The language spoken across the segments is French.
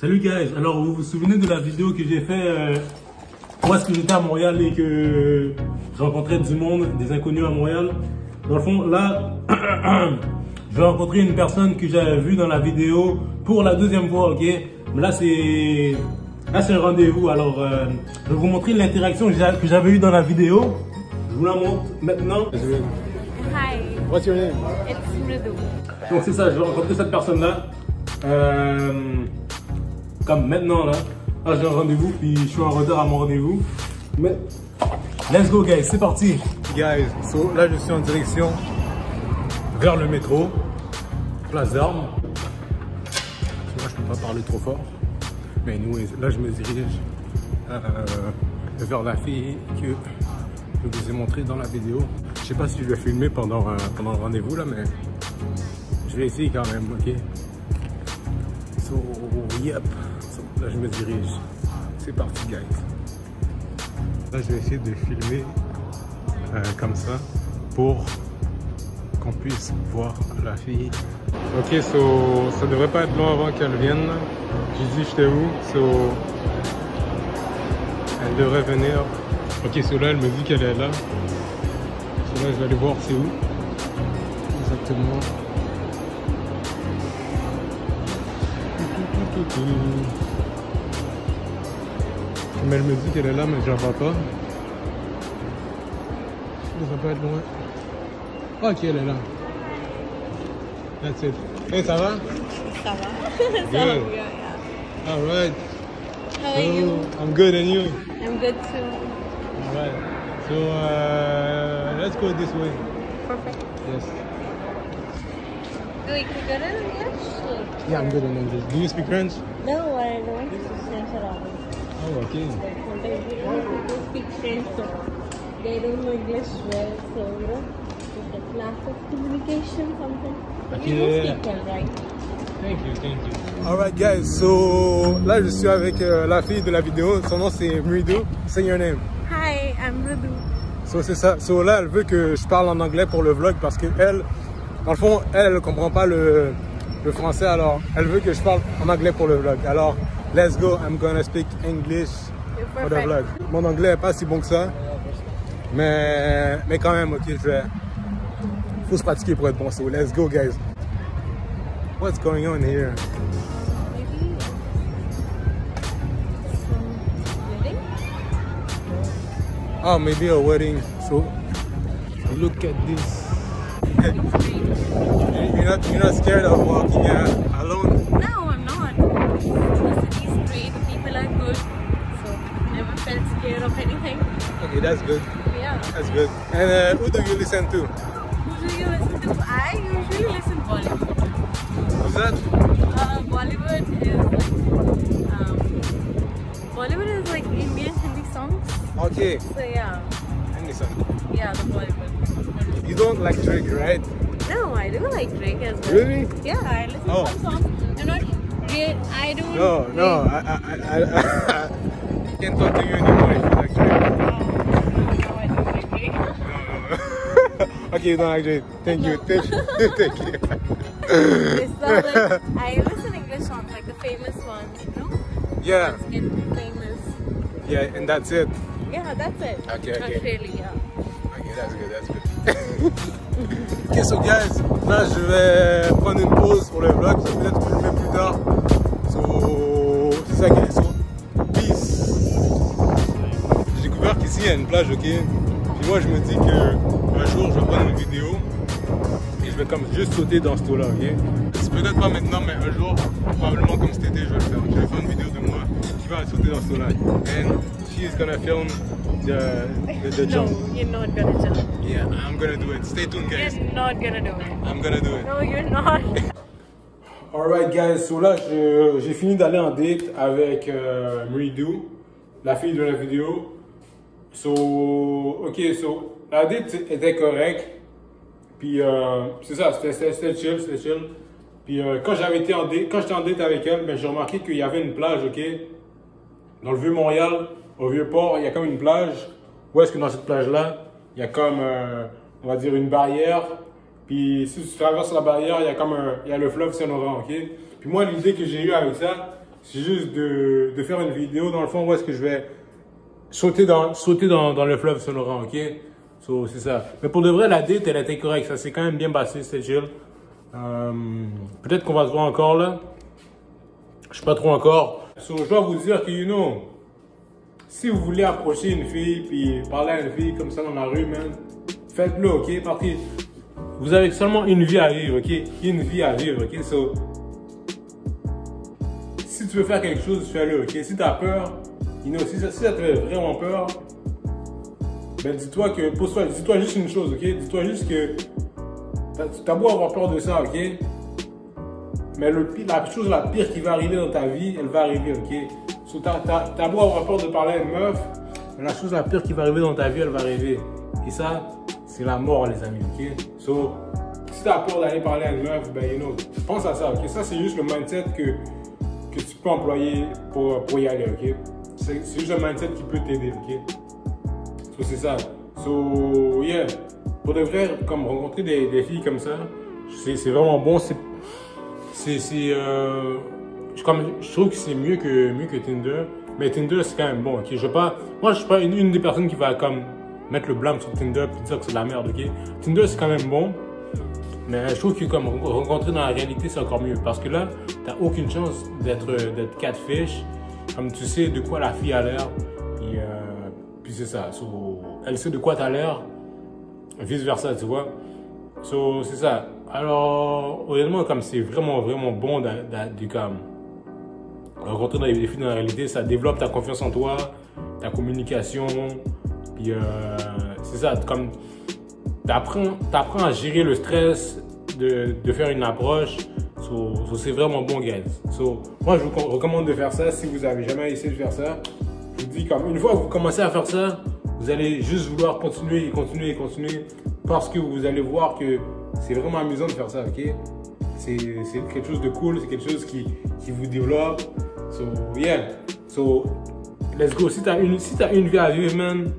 Salut guys, alors vous vous souvenez de la vidéo que j'ai fait où est-ce que j'étais à Montréal et que je rencontrais du monde, des inconnus à Montréal. Dans le fond, là, je vais rencontrer une personne que j'avais vue dans la vidéo pour la deuxième fois, ok? Mais là, c'est un rendez-vous, alors je vais vous montrer l'interaction que j'avais eue dans la vidéo. Je vous la montre maintenant. Hi. What's your name? It's Mridu. Donc c'est ça, je vais rencontrer cette personne-là. Comme maintenant là. Là j'ai un rendez-vous, puis je suis en retard à mon rendez-vous. Mais let's go guys, c'est parti. Guys, so là je suis en direction vers le métro, Place d'Armes. Là je peux pas parler trop fort. Mais anyways, là je me dirige vers la fille que je vous ai montré dans la vidéo. Je sais pas si je vais filmer pendant le rendez-vous là, mais je vais essayer quand même, ok? So, yep. So, là, je me dirige. C'est parti, guys. Là, je vais essayer de filmer comme ça pour qu'on puisse voir la fille. Ok, so, ça devrait pas être long avant qu'elle vienne. J'ai dit j'étais où, so, elle devrait venir. Ok, so là, elle me dit qu'elle est là. So là, je vais aller voir c'est où. Exactement. Mais elle me dit qu'elle est là, mais je la vois pas. Ça va pas être loin. Ok, elle est là. That's it. Hey, ça va? Ça va? Good. Yeah. Alright. How are you? I'm good, and you? I'm good too. Alright. So, let's go this way. Perfect. Yes. Wait, you good in English? Yeah, I'm good in English. Do you speak French? No, I don't French at all. Oh, okay. Sometimes people speak French, so they don't know English well, so you know, it's like lack of communication, something. But you do speak well, right? Thank you. Alright guys, so là je suis avec la fille de la vidéo, son nom c'est Mridu. Say your name. Hi, I'm Mridu. So c'est ça, so là elle veut que je parle en anglais pour le vlog parce que elle, dans le fond, elle ne comprend pas le français, alors elle veut que je parle en anglais pour le vlog. Alors, let's go, I'm gonna speak English for the vlog. Mon anglais n'est pas si bon que ça, mais quand même, ok, faut se pratiquer pour être bon, so let's go guys. What's going on here? Maybe some wedding? Oh, maybe a wedding, so look at this. You're not scared of walking alone? No, I'm not. The city's great, the people are good, so never felt scared of anything. Okay, that's good. Yeah. That's good. And who do you listen to? Who do you listen to? I usually listen to Bollywood. Who's that? Bollywood is like Indian Hindi songs. Okay. So yeah. Hindi song. Yeah, the Bollywood. You don't like Drake, right? No, I do like Drake as well. Really? Yeah, I listen to some songs. I'm not real. I don't. No. I can't talk to you anymore if you like Drake. No, I don't like Drake. No. Okay, you don't like Drake. Thank you. Thank you. It's not like I listen to English songs, like the famous ones, you know? Yeah. Ones get famous. Yeah, and that's it. Yeah, that's it. Okay. Not really, yeah. Ok, that's good. Ok, so guys, là je vais prendre une pause pour le vlog, je vais peut-être filmer plus tard. So, c'est ça guys, so, peace. J'ai découvert qu'ici il y a une plage, ok? Puis moi je me dis qu'un jour je vais prendre une vidéo et je vais comme juste sauter dans ce eau-là, ok? C'est peut-être pas maintenant, mais un jour, probablement comme cet été, je vais le faire. Je vais faire une vidéo de moi qui va sauter dans ce eau-là. And she's gonna film the jump. No, you're not gonna jump. Yeah, I'm gonna do it. Stay tuned, guys. You're not gonna do it. I'm gonna do it. No, you're not. Alright, guys. So là, j'ai fini d'aller en date avec Mridu, la fille de la vidéo. So, ok, so la date était correcte. Puis c'est ça, c'était chill. Puis quand j'étais en date avec elle, ben, j'ai remarqué qu'il y avait une plage, ok? Dans le Vieux-Montréal, au Vieux-Port, il y a comme une plage. Où est-ce que dans cette plage-là, il y a comme, on va dire, une barrière. Puis si tu traverses la barrière, il y a comme il y a le fleuve Saint-Laurent, ok? Puis moi, l'idée que j'ai eue avec ça, c'est juste de faire une vidéo dans le fond où est-ce que je vais sauter dans le fleuve Saint-Laurent, ok? So, c'est ça. Mais pour de vrai, la date, elle était correcte. Ça s'est quand même bien passé, c'était chill. Peut-être qu'on va se voir encore là. Je sais pas trop encore. So, je dois vous dire que, you know, si vous voulez approcher une fille puis parler à une fille comme ça dans la rue, man, faites-le, ok? Parce que vous avez seulement une vie à vivre, ok? Une vie à vivre, ok? So, si tu veux faire quelque chose, fais-le, ok? Si tu as peur, you know, si ça te fait vraiment peur, ben dis-toi juste une chose, ok? Dis-toi juste que t'as beau avoir peur de ça, ok? Mais la chose la pire qui va arriver dans ta vie, elle va arriver, ok? So, t'as beau avoir peur de parler à une meuf, mais la chose la pire qui va arriver dans ta vie, elle va arriver. Et ça, c'est la mort, les amis, ok? So, si t'as peur d'aller parler à une meuf, ben, you know, pense à ça, ok? Ça, c'est juste le mindset que tu peux employer pour y aller, ok? C'est juste un mindset qui peut t'aider, ok? So, c'est ça. So, yeah. Pour de vrai, comme rencontrer des filles comme ça, c'est vraiment bon. Je trouve que c'est mieux que Tinder. Mais Tinder, c'est quand même bon, ok? Moi, je suis pas une des personnes qui va comme mettre le blâme sur Tinder et dire que c'est de la merde, ok? Tinder, c'est quand même bon. Mais je trouve que comme rencontrer dans la réalité, c'est encore mieux. Parce que là, t'as aucune chance d'être catfish. Comme tu sais de quoi la fille a l'air. Puis c'est ça. So, elle sait de quoi t'as l'air. Vice versa, tu vois. So, c'est ça. Alors, honnêtement, comme c'est vraiment bon de comme rencontrer des filles dans la réalité, ça développe ta confiance en toi, ta communication. Puis c'est ça. Comme t'apprends à gérer le stress de faire une approche. So, c'est vraiment bon, guys. So, moi, je vous recommande de faire ça si vous avez jamais essayé de faire ça. Je vous dis, comme une fois que vous commencez à faire ça, vous allez juste vouloir continuer parce que vous allez voir que c'est vraiment amusant de faire ça, ok? C'est quelque chose de cool, c'est quelque chose qui vous développe. So, yeah. So, let's go. Si t'as une vie à vivre, man,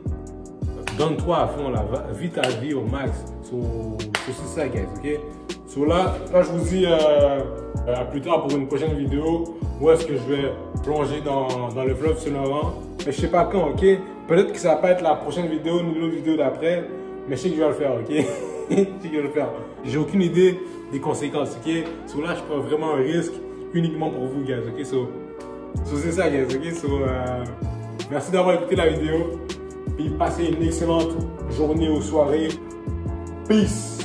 donne-toi à fond, là. Vis ta vie au max. So, c'est ça, guys, ok? So, là, je vous dis à plus tard pour une prochaine vidéo où est-ce que je vais plonger dans le fleuve Saint-Laurent. Mais je sais pas quand, ok? Peut-être que ça va pas être la prochaine vidéo ni l'autre vidéo d'après, mais je sais que je vais le faire, ok? Je sais que je vais le faire. J'ai aucune idée des conséquences, ok? So là, je prends vraiment un risque uniquement pour vous, guys, ok? So c'est ça, guys, ok? So, merci d'avoir écouté la vidéo. Puis passez une excellente journée ou soirée. Peace!